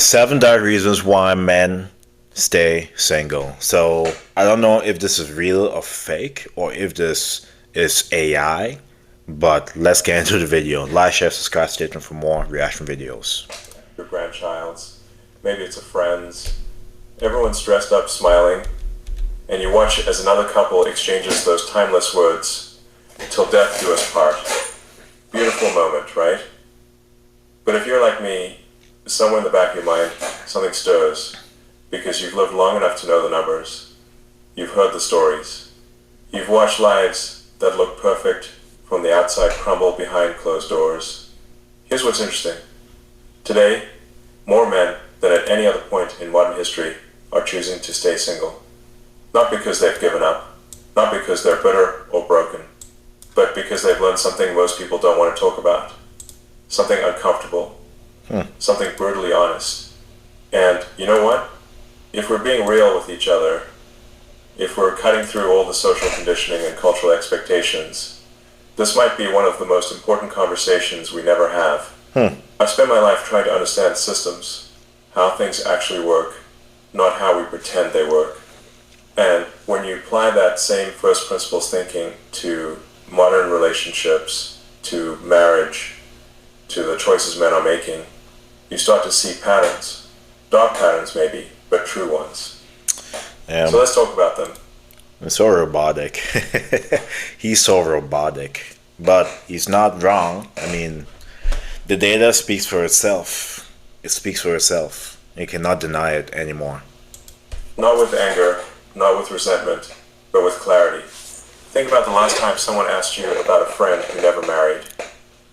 Seven direct reasons why men stay single. So I don't know if this is real or fake or if this is AI, but let's get into the video. Like, share, subscribe, stay tuned for more reaction videos. Your grandchild's, maybe it's a friend's. Everyone's dressed up smiling, and you watch as another couple exchanges those timeless words, "Till death do us part." Beautiful moment, right? But if you're like me, somewhere in the back of your mind, something stirs, because you've lived long enough to know the numbers. You've heard the stories. You've watched lives that look perfect from the outside crumble behind closed doors. Here's what's interesting. Today, more men than at any other point in modern history are choosing to stay single. Not because they've given up, not because they're bitter or broken, but because they've learned something most people don't want to talk about. Something uncomfortable. Something brutally honest. And you know what? If we're being real with each other, if we're cutting through all the social conditioning and cultural expectations, this might be one of the most important conversations we never have. I've spent my life trying to understand systems, how things actually work, not how we pretend they work. And when you apply that same first principles thinking to modern relationships, to marriage, to the choices men are making, you start to see patterns. Dark patterns maybe, but true ones. So let's talk about them. It's so robotic. He's so robotic. But he's not wrong. I mean, the data speaks for itself. It speaks for itself. You cannot deny it anymore. Not with anger, not with resentment, but with clarity. Think about the last time someone asked you about a friend who never married.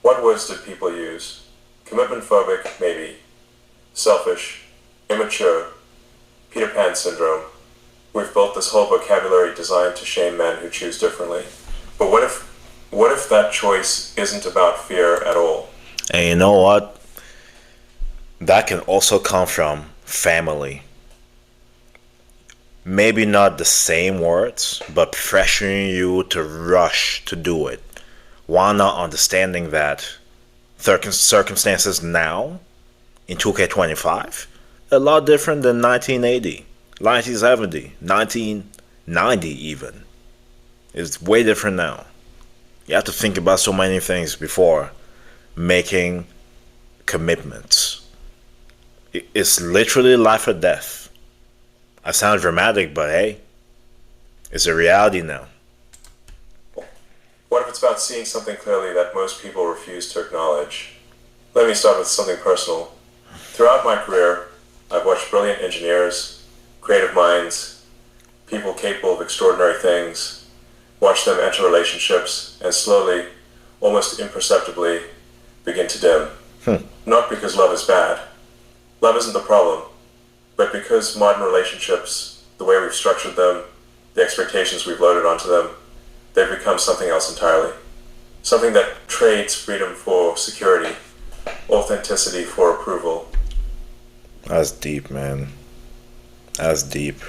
What words did people use? Commitment phobic, maybe. Selfish, immature, Peter Pan syndrome. We've built this whole vocabulary designed to shame men who choose differently. But what if that choice isn't about fear at all? And you know what? That can also come from family. Maybe not the same words, but pressuring you to rush to do it, while not understanding that circumstances now, in 2K25, a lot different than 1980, 1970, 1990 even. It's way different now. You have to think about so many things before making commitments. It's literally life or death. I sound dramatic, but hey, it's a reality now. What if it's about seeing something clearly that most people refuse to acknowledge? Let me start with something personal. Throughout my career, I've watched brilliant engineers, creative minds, people capable of extraordinary things, watched them enter relationships and slowly, almost imperceptibly, begin to dim. Not because love is bad. Love isn't the problem. But because modern relationships, the way we've structured them, the expectations we've loaded onto them, they've become something else entirely. Something that trades freedom for security, authenticity for approval. That's deep, man. That's deep.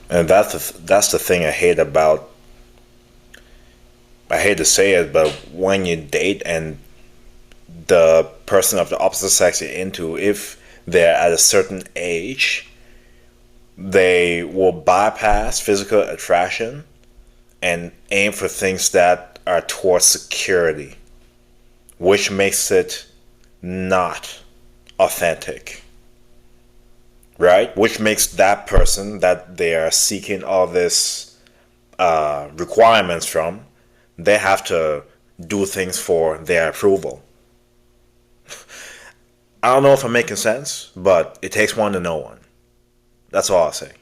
And that's the thing I hate about. I hate to say it, but when you date and the person of the opposite sex you're into, if they're at a certain age, they will bypass physical attraction and aim for things that are towards security, which makes it not authentic, right? Which makes that person that they are seeking all this requirements from, they have to do things for their approval. I don't know if I'm making sense, but it takes one to know one. That's all I'll say.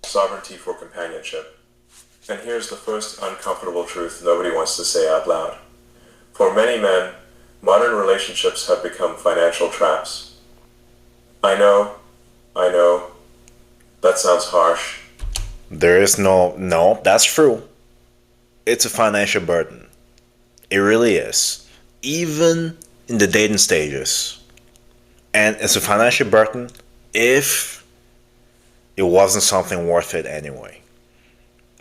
Sovereignty for companionship. And here's the first uncomfortable truth nobody wants to say out loud. For many men, modern relationships have become financial traps. I know, that sounds harsh. There is no, that's true. It's a financial burden. It really is. Even in the dating stages. And it's a financial burden if it wasn't something worth it anyway.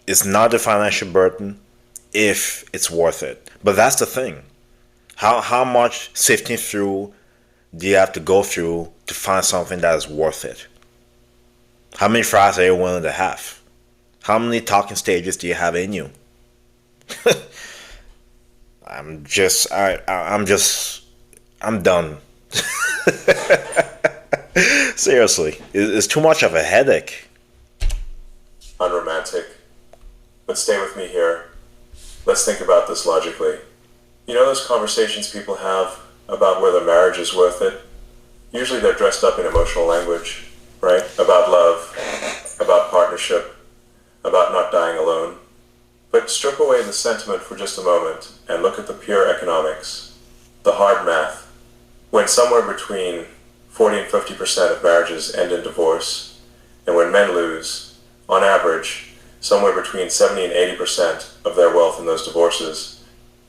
It's not a financial burden if it's worth it. But that's the thing. How much sifting through do you have to go through to find something that is worth it? How many fries are you willing to have? How many talking stages do you have in you? I'm done. Seriously, it's too much of a headache. Unromantic. But stay with me here. Let's think about this logically. You know those conversations people have about whether marriage is worth it? Usually they're dressed up in emotional language, right? About love, about partnership, about not dying alone. But strip away the sentiment for just a moment and look at the pure economics, the hard math. When somewhere between 40 and 50% of marriages end in divorce, and when men lose, on average, somewhere between 70 and 80% of their wealth in those divorces,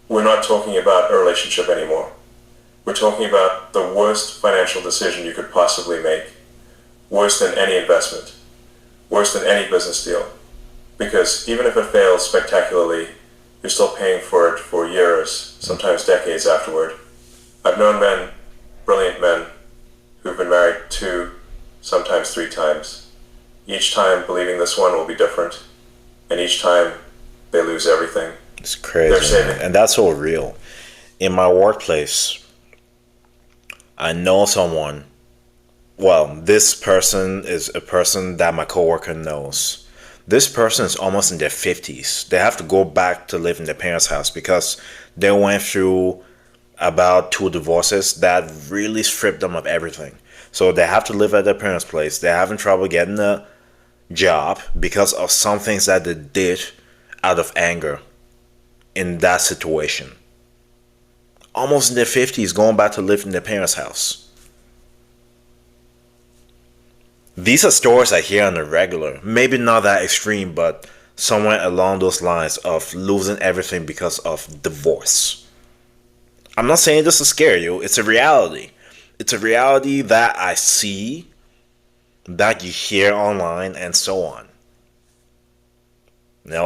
we're not talking about a relationship anymore. We're talking about the worst financial decision you could possibly make. Worse than any investment. Worse than any business deal. Because even if it fails spectacularly, you're still paying for it for years, sometimes decades afterward. I've known men, brilliant men, who've been married 2, sometimes 3 times. Each time believing this one will be different, and each time they lose everything. It's crazy, man. And that's so real. In my workplace, I know someone. Well, this person is a person that my coworker knows. This person is almost in their 50s. They have to go back to live in their parents' house because they went through about 2 divorces that really stripped them of everything. So they have to live at their parents' place. They're having trouble getting a job because of some things that they did out of anger in that situation. Almost in their 50s, going back to live in their parents' house. These are stories I hear on the regular. Maybe not that extreme, but somewhere along those lines of losing everything because of divorce. I'm not saying this to scare you. It's a reality. It's a reality that I see, that you hear online, and so on.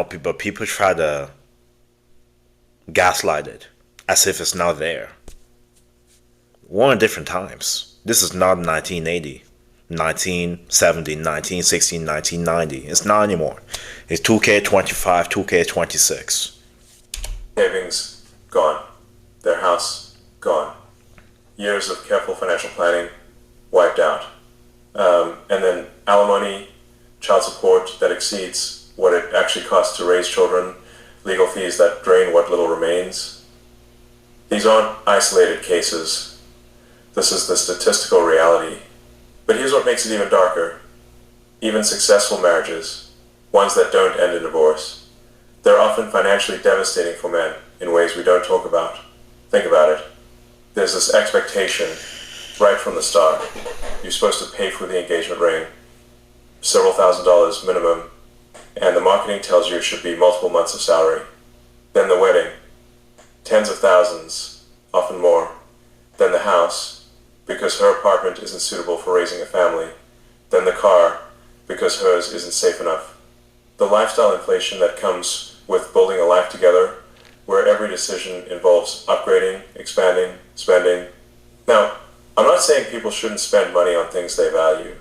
People try to gaslight it as if it's not there. We're in different times. This is not 1980. 1970, 1960, 1990. It's not anymore. It's 2K25, 2K26. Savings, gone. Their house, gone. Years of careful financial planning, wiped out. And then alimony, child support that exceeds what it actually costs to raise children, legal fees that drain what little remains. These aren't isolated cases. This is the statistical reality. But here's what makes it even darker. Even successful marriages, ones that don't end in divorce, they're often financially devastating for men in ways we don't talk about. Think about it. There's this expectation right from the start. You're supposed to pay for the engagement ring, several $1,000s minimum, and the marketing tells you it should be multiple months of salary. Then the wedding, tens of thousands, often more. Then the house, because her apartment isn't suitable for raising a family. Then the car, because hers isn't safe enough. The lifestyle inflation that comes with building a life together, where every decision involves upgrading, expanding, spending. Now, I'm not saying people shouldn't spend money on things they value.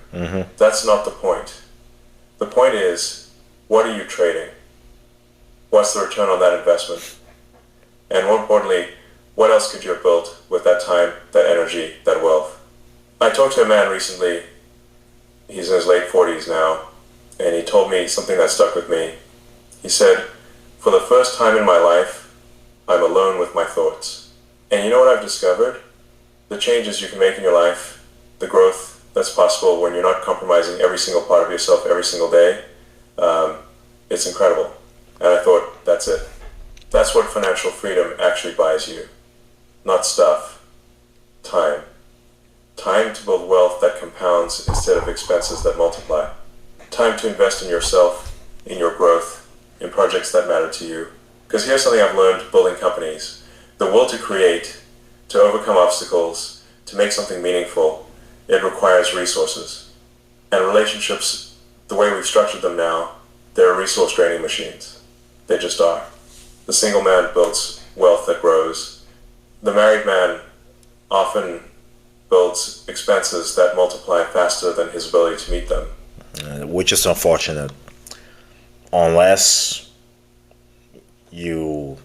That's not the point. The point is, what are you trading? What's the return on that investment? And more importantly, what else could you have built with that time, that energy, that wealth? I talked to a man recently, he's in his late 40s now, and he told me something that stuck with me. He said, for the first time in my life, I'm alone with my thoughts. And you know what I've discovered? The changes you can make in your life, the growth that's possible when you're not compromising every single part of yourself every single day, it's incredible. And I thought, that's it. That's what financial freedom actually buys you. Not stuff. Time. Time to build wealth that compounds instead of expenses that multiply. Time to invest in yourself, in your growth, in projects that matter to you. Because here's something I've learned building companies. The will to create, to overcome obstacles, to make something meaningful, it requires resources. And relationships, the way we've structured them now, they're resource draining machines. They just are. The single man builds wealth that grows. The married man often builds expenses that multiply faster than his ability to meet them. Which is unfortunate. Unless you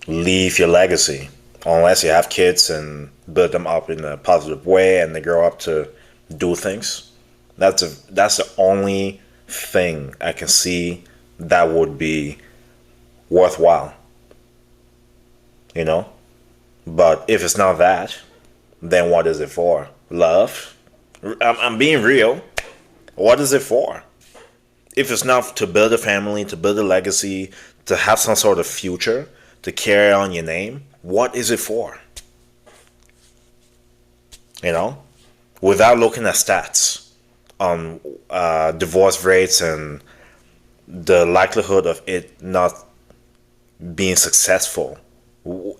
leave your legacy, unless you have kids and build them up in a positive way and they grow up to do things. That's the only thing I can see that would be worthwhile, you know. But if it's not that, then what is it for? Love? I'm being real. What is it for? If it's not to build a family, to build a legacy, to have some sort of future, to carry on your name, what is it for? You know, without looking at stats on divorce rates and the likelihood of it not being successful,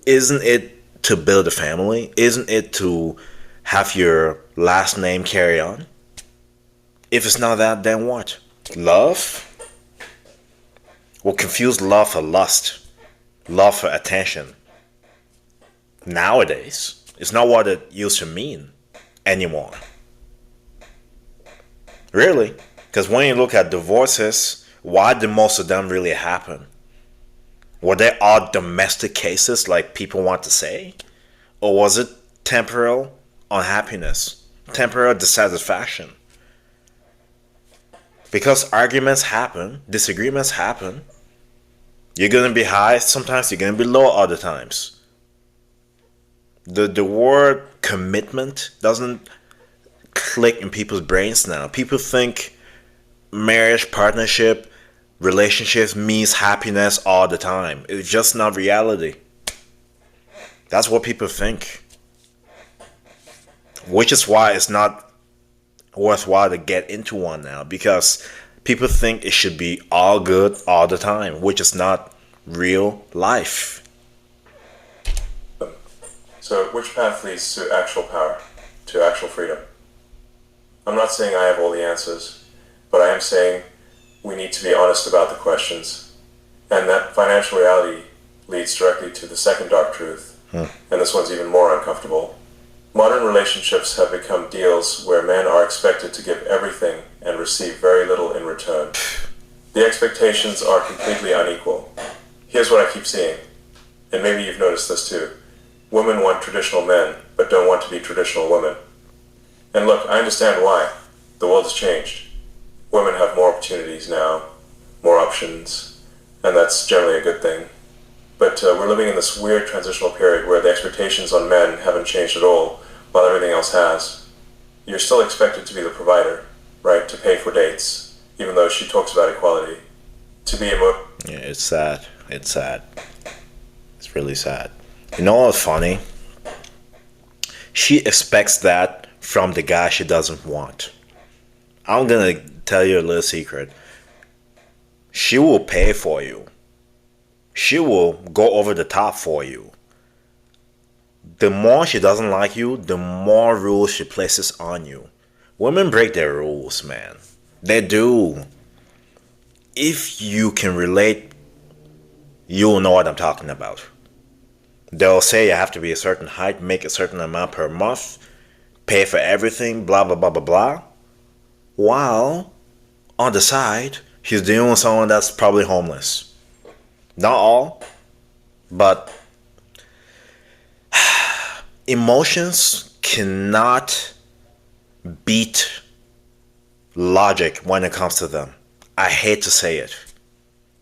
isn't it to build a family? Isn't it to have your last name carry on? If it's not that, then what? Love? We'll confuse love for lust, love for attention. Nowadays, it's not what it used to mean anymore. Really? Because when you look at divorces, why did most of them really happen? Were they all domestic cases like people want to say? Or was it temporal unhappiness, temporal dissatisfaction? Because arguments happen, disagreements happen. You're going to be high, sometimes you're going to be low other times. The word commitment doesn't click in people's brains now. People think marriage, partnership, relationships means happiness all the time. It's just not reality. That's what people think. Which is why it's not worthwhile to get into one now, because people think it should be all good all the time, which is not real life. So, which path leads to actual power, to actual freedom? I'm not saying I have all the answers, but I am saying we need to be honest about the questions, and that financial reality leads directly to the second dark truth, and this one's even more uncomfortable. Modern relationships have become deals where men are expected to give everything and receive very little in return. The expectations are completely unequal. Here's what I keep seeing, and maybe you've noticed this too. Women want traditional men, but don't want to be traditional women. And look, I understand why. The world has changed. Women have more opportunities now, more options, and that's generally a good thing. But we're living in this weird transitional period where the expectations on men haven't changed at all, while everything else has. You're still expected to be the provider, right? To pay for dates, even though she talks about equality. To be Yeah, it's sad. It's sad. It's really sad. You know what's funny? She expects that from the guy she doesn't want. I'm gonna tell you a little secret. She will pay for you. She will go over the top for you. The more she doesn't like you, the more rules she places on you. Women break their rules, man. They do. If you can relate, you'll know what I'm talking about. They'll say you have to be a certain height, make a certain amount per month, pay for everything, blah, blah, blah, blah, blah. While, on the side, she's dealing with someone that's probably homeless. Not all, but emotions cannot beat logic when it comes to them. I hate to say it.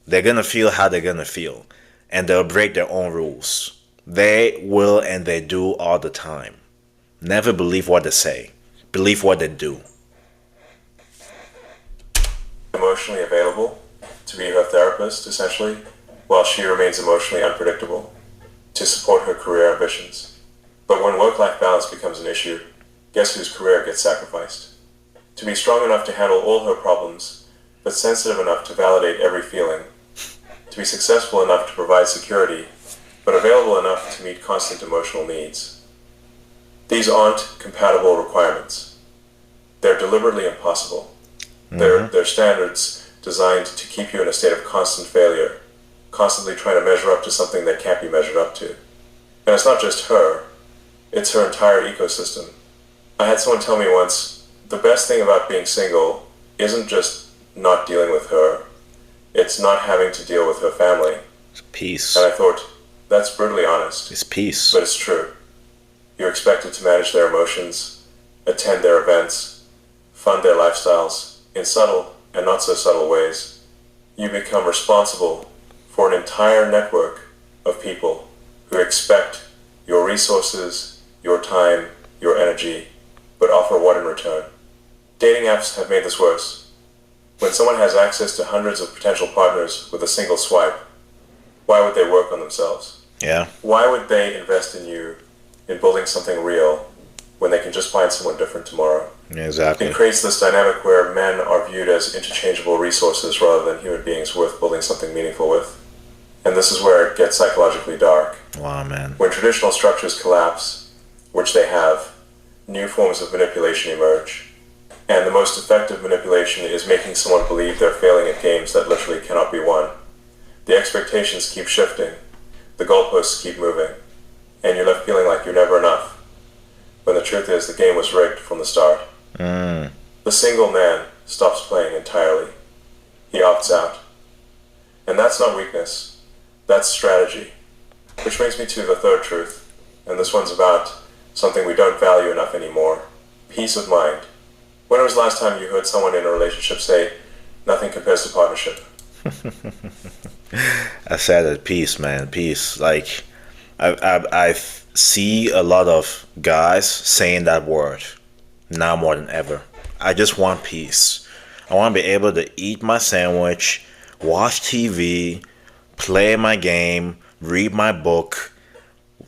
They're gonna feel how they're gonna feel, and they'll break their own rules. They will, and they do all the time. Never believe what they say. Believe what they do. emotionally available to be her therapist, essentially, while she remains emotionally unpredictable, to support her career ambitions. But when work-life balance becomes an issue, guess whose career gets sacrificed? To be strong enough to handle all her problems, but sensitive enough to validate every feeling. To be successful enough to provide security, but available enough to meet constant emotional needs. These aren't compatible requirements. They're deliberately impossible. They're standards designed to keep you in a state of constant failure, constantly trying to measure up to something that can't be measured up to. And it's not just her, it's her entire ecosystem, I had someone tell me once, the best thing about being single isn't just not dealing with her, it's not having to deal with her family. It's peace. And I thought, that's brutally honest. It's peace. But it's true. You're expected to manage their emotions, attend their events, fund their lifestyles in subtle and not so subtle ways. You become responsible for an entire network of people who expect your resources, your time, your energy, but offer what in return? Dating apps have made this worse. When someone has access to hundreds of potential partners with a single swipe, why would they work on themselves? Yeah. Why would they invest in you, in building something real, when they can just find someone different tomorrow? Yeah, exactly. It creates this dynamic where men are viewed as interchangeable resources rather than human beings worth building something meaningful with. And this is where it gets psychologically dark. Wow, man. When traditional structures collapse, which they have, new forms of manipulation emerge. And the most effective manipulation is making someone believe they're failing at games that literally cannot be won. The expectations keep shifting, the goalposts keep moving, and you're left feeling like you're never enough, when the truth is the game was rigged from the start. The single man stops playing entirely. He opts out. And that's not weakness, that's strategy. Which brings me to the third truth, and this one's about something we don't value enough anymore: peace of mind. When was the last time you heard someone in a relationship say, nothing compares to partnership? I said it, peace, man, peace. Like, I see a lot of guys saying that word now more than ever. I just want peace. I want to be able to eat my sandwich, watch TV, play my game, read my book,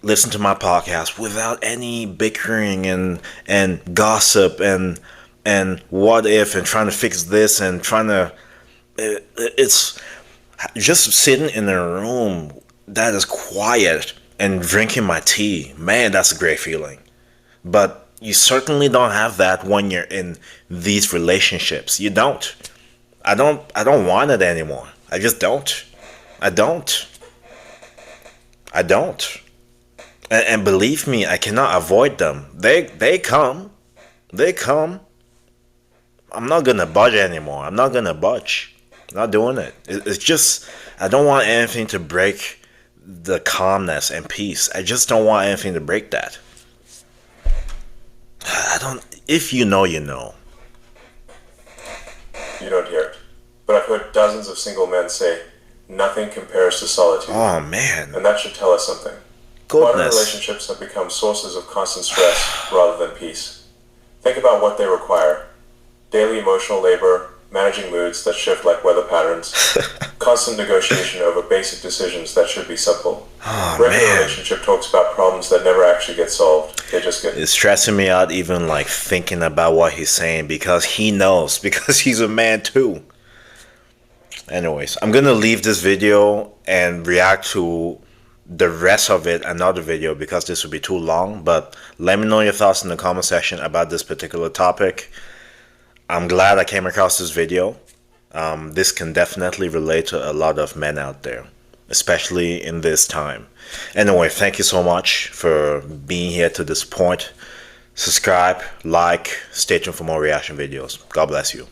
listen to my podcast without any bickering and gossip and what if and trying to fix this and trying to it's just sitting in a room that is quiet and drinking my tea. Man, that's a great feeling. But you certainly don't have that when you're in these relationships. You don't. I don't want it anymore. I just don't. I don't. And believe me, I cannot avoid them. They come. They come. I'm not gonna budge anymore. I'm not gonna budge. I'm not doing it. It's just, I don't want anything to break the calmness and peace. I just don't want anything to break that. If you know, you know. You don't hear it. But I've heard dozens of single men say, nothing compares to solitude. Oh, man. And that should tell us something. Modern relationships have become sources of constant stress rather than peace. Think about what they require. Daily emotional labor, managing moods that shift like weather patterns, constant negotiation over basic decisions that should be simple. Regular relationship talks about problems that never actually get solved. They just get... It's stressing me out even like thinking about what he's saying because he knows, because he's a man too. Anyways, I'm gonna leave this video and react to the rest of it another video because this would be too long, but let me know your thoughts in the comment section about this particular topic. I'm glad I came across this video. This can definitely relate to a lot of men out there, especially in this time. Anyway, thank you so much for being here to this point. Subscribe, like, stay tuned for more reaction videos. God bless you.